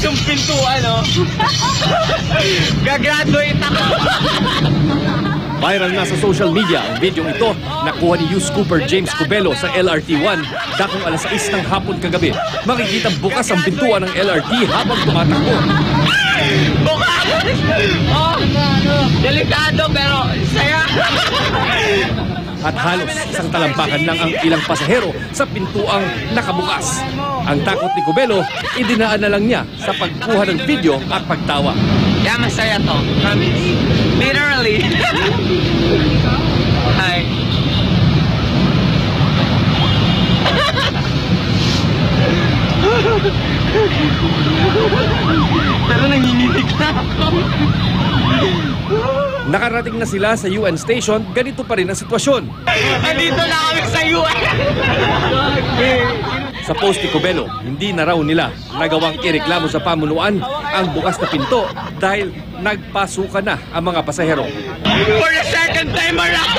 yung pintuan, no? Gagraduate ako. Viral na sa social media ang video ito nakuha ni Youth Scooper James Cubelo sa LRT1 dakong alas 6 ng hapon kagabi. Makikita bukas ang pintuan ng LRT habang tumatakbo. Bukas! Oh, delikado pero saya. At halos isang talampakan lang ang ilang pasahero sa pintuang nakabukas. Ang takot ni Cubelo, idinaan na lang niya sa pagkuha ng video at pagtawa. Yeah, masaya to. Promise. Literally. Hi. Pero nanginginig na ako. Nakarating na sila sa UN station, ganito pa rin ang sitwasyon. Andito na kami sa UN. Sa post ni Cubelo, hindi na raw nila nagawang ireklamo sa pamunuan ang bukas na pinto dahil nagpasukan na ang mga pasahero. For the second time around.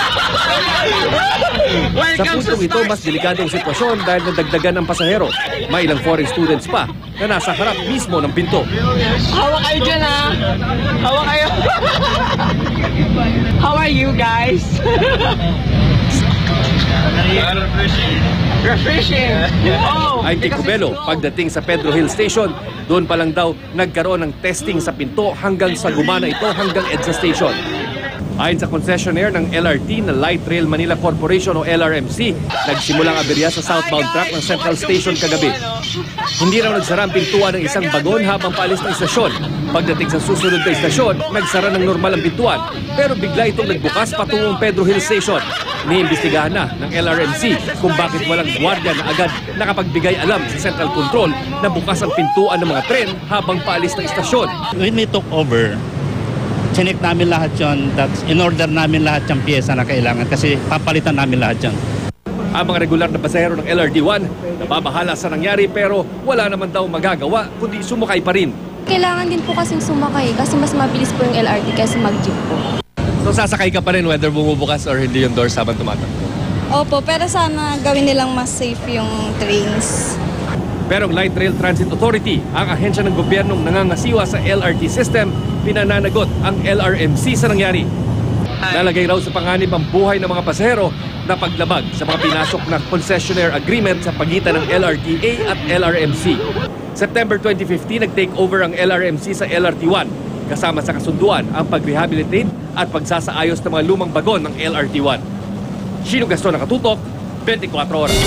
Sa puntong ito, mas delikadong sitwasyon dahil nadagdagan ang pasahero. May ilang foreign students pa na nasa harap mismo ng pinto. Hawa kayo dyan, ha? Hawa kayo. How are you guys? Refreshing. Oh, Ay kay Cubelo, pagdating sa Pedro Hill Station, doon pa lang daw nagkaroon ng testing sa pinto hanggang sa gumana ito hanggang EDSA Station. Ayon sa concessionaire ng LRT na Light Rail Manila Corporation o LRMC, nagsimulang aberya sa southbound track ng Central Station kagabi. Hindi raw nagsara ang pintuan ng isang bagon habang paalis ng istasyon. Pagdating sa susunod na istasyon, nagsara ng normal ang pintuan, pero bigla itong nagbukas patungong Pedro Hill Station. Iniimbestigahan na ng LRMC kung bakit walang gwardiya na agad nakapagbigay alam sa Central Control na bukas ang pintuan ng mga tren habang paalis ng istasyon. When we took over, chinek namin lahat yun, in-order namin lahat yung pyesa na kailangan kasi papalitan namin lahat yun. Ang mga regular na pasahero ng LRT1 nababahala sa nangyari pero wala naman daw magagawa kundi sumakay pa rin. Kailangan din po kasing sumakay kasi mas mabilis po yung LRT kaysa mag-jeep po. So sasakay ka pa rin whether bumubukas or hindi yung doors habang tumatakbo? Opo, pero sana gawin nilang mas safe yung trains. Pero ang Light Rail Transit Authority, ang ahensya ng gobyernong nangangasiwa sa LRT system, pinananagot ang LRMC sa nangyari. Nalagay raw sa panganib ang buhay ng mga pasahero na paglabag sa mga pinasok na concessionaire agreement sa pagitan ng LRTA at LRMC. September 2015, nag-take over ang LRMC sa LRT1. Kasama sa kasunduan ang pag-rehabilitate at pagsasaayos ng mga lumang bagon ng LRT1. Shino Gaston, nakatutok, 24 oras.